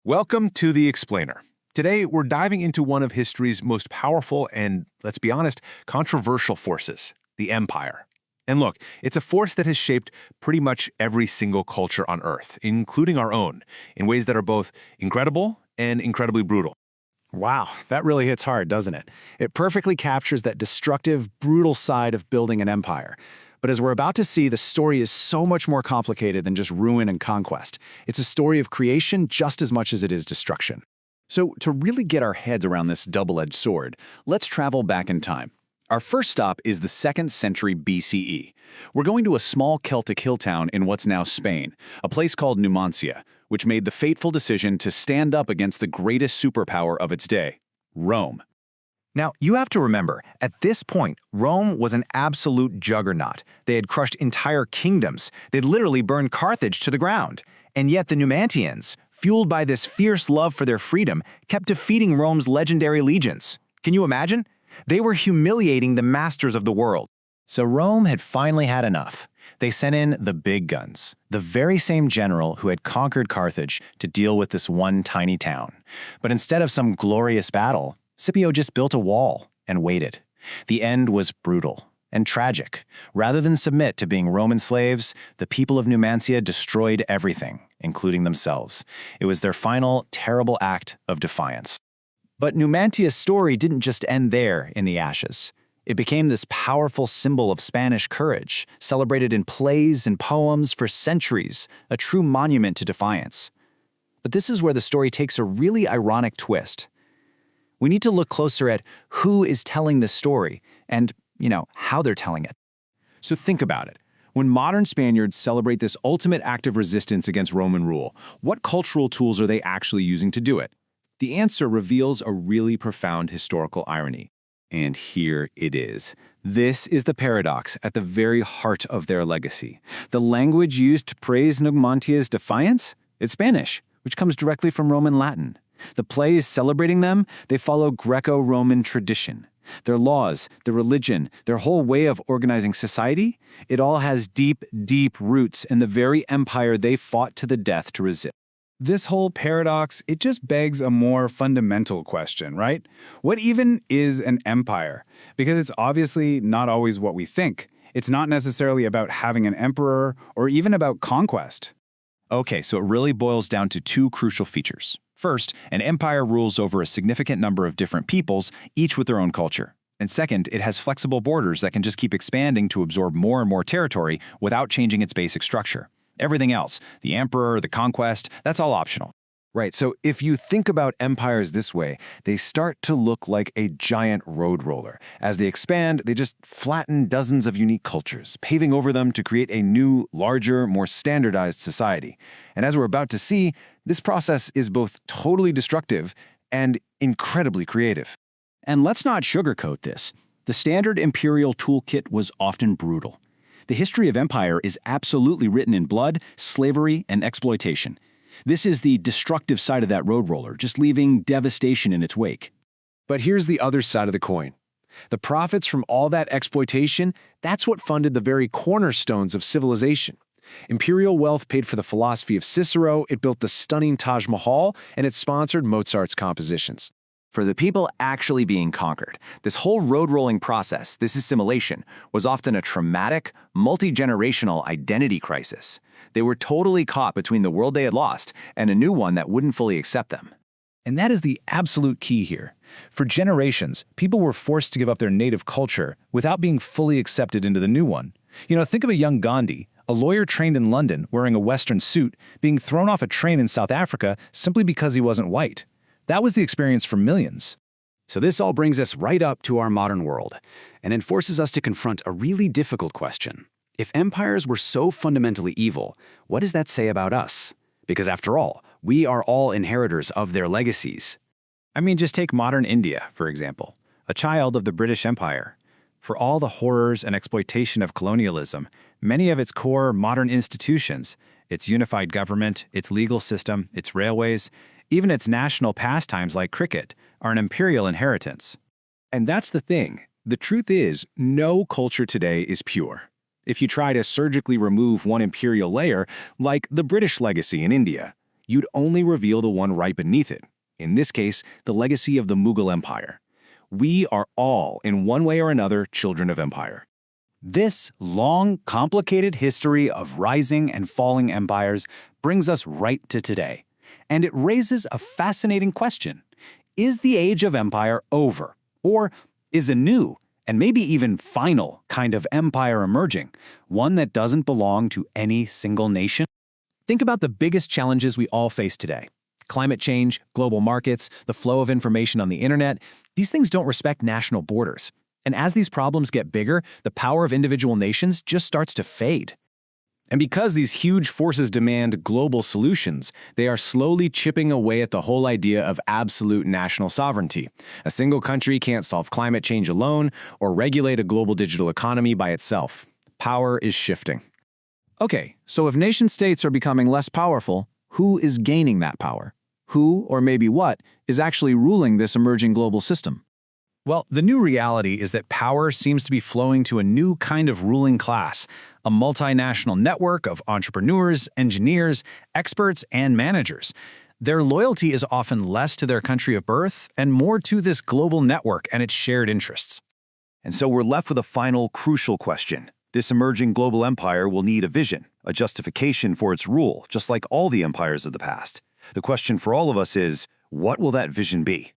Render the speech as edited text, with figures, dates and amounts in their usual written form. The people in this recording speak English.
Welcome to The Explainer. Today, we're diving into one of history's most powerful and, let's be honest, controversial forces, the Empire. And look, it's a force that has shaped pretty much every single culture on Earth, including our own, in ways that are both incredible and incredibly brutal. Wow, that really hits hard, doesn't it? It perfectly captures that destructive, brutal side of building an empire. But as we're about to see, the story is so much more complicated than just ruin and conquest. It's a story of creation just as much as it is destruction. So, to really get our heads around this double-edged sword, let's travel back in time. Our first stop is the 2nd century BCE. We're going to a small Celtic hill town in what's now Spain, a place called Numancia, which made the fateful decision to stand up against the greatest superpower of its day, Rome. Now, you have to remember, at this point, Rome was an absolute juggernaut. They had crushed entire kingdoms. They'd literally burned Carthage to the ground. And yet the Numantians, fueled by this fierce love for their freedom, kept defeating Rome's legendary legions. Can you imagine? They were humiliating the masters of the world. So Rome had finally had enough. They sent in the big guns, the very same general who had conquered Carthage to deal with this one tiny town. But instead of some glorious battle, Scipio just built a wall and waited. The end was brutal and tragic. Rather than submit to being Roman slaves, the people of Numancia destroyed everything, including themselves. It was their final, terrible act of defiance. But Numantia's story didn't just end there in the ashes. It became this powerful symbol of Spanish courage, celebrated in plays and poems for centuries, a true monument to defiance. But this is where the story takes a really ironic twist. We need to look closer at who is telling this story and, how they're telling it. So think about it. When modern Spaniards celebrate this ultimate act of resistance against Roman rule, what cultural tools are they actually using to do it? The answer reveals a really profound historical irony. And here it is. This is the paradox at the very heart of their legacy. The language used to praise Numantia's defiance? It's Spanish, which comes directly from Roman Latin. The plays celebrating them, they follow Greco-Roman tradition. Their laws, their religion, their whole way of organizing society, it all has deep, deep roots in the very empire they fought to the death to resist. This whole paradox, it just begs a more fundamental question, right? What even is an empire? Because it's obviously not always what we think. It's not necessarily about having an emperor or even about conquest. Okay, so it really boils down to two crucial features. First, an empire rules over a significant number of different peoples, each with their own culture. And second, it has flexible borders that can just keep expanding to absorb more and more territory without changing its basic structure. Everything else, the emperor, the conquest, that's all optional. Right, so if you think about empires this way, they start to look like a giant road roller. As they expand, they just flatten dozens of unique cultures, paving over them to create a new, larger, more standardized society. And as we're about to see, this process is both totally destructive and incredibly creative. And let's not sugarcoat this. The standard imperial toolkit was often brutal. The history of empire is absolutely written in blood, slavery, and exploitation. This is the destructive side of that road roller, just leaving devastation in its wake. But here's the other side of the coin. The profits from all that exploitation, that's what funded the very cornerstones of civilization. Imperial wealth paid for the philosophy of Cicero, it built the stunning Taj Mahal, and it sponsored Mozart's compositions. For the people actually being conquered, this whole road-rolling process, this assimilation, was often a traumatic, multi-generational identity crisis. They were totally caught between the world they had lost and a new one that wouldn't fully accept them. And that is the absolute key here. For generations, people were forced to give up their native culture without being fully accepted into the new one. Think of a young Gandhi, a lawyer trained in London wearing a Western suit, being thrown off a train in South Africa simply because he wasn't white. That was the experience for millions. So this all brings us right up to our modern world, and it forces us to confront a really difficult question. If empires were so fundamentally evil, what does that say about us? Because after all, we are all inheritors of their legacies. Just take modern India, for example, a child of the British Empire. For all the horrors and exploitation of colonialism, many of its core modern institutions, its unified government, its legal system, its railways, even its national pastimes like cricket, are an imperial inheritance. And that's the thing. The truth is, no culture today is pure. If you try to surgically remove one imperial layer, like the British legacy in India, you'd only reveal the one right beneath it. In this case, the legacy of the Mughal Empire. We are all, in one way or another, children of empire. This long, complicated history of rising and falling empires brings us right to today. And it raises a fascinating question. Is the age of empire over? Or is a new, and maybe even final, kind of empire emerging? One that doesn't belong to any single nation? Think about the biggest challenges we all face today. Climate change, global markets, the flow of information on the internet. These things don't respect national borders. And as these problems get bigger, the power of individual nations just starts to fade. And because these huge forces demand global solutions, they are slowly chipping away at the whole idea of absolute national sovereignty. A single country can't solve climate change alone or regulate a global digital economy by itself. Power is shifting. Okay, so if nation-states are becoming less powerful, who is gaining that power? Who, or maybe what, is actually ruling this emerging global system? Well, the new reality is that power seems to be flowing to a new kind of ruling class, a multinational network of entrepreneurs, engineers, experts, and managers. Their loyalty is often less to their country of birth and more to this global network and its shared interests. And so we're left with a final crucial question. This emerging global empire will need a vision, a justification for its rule, just like all the empires of the past. The question for all of us is, what will that vision be?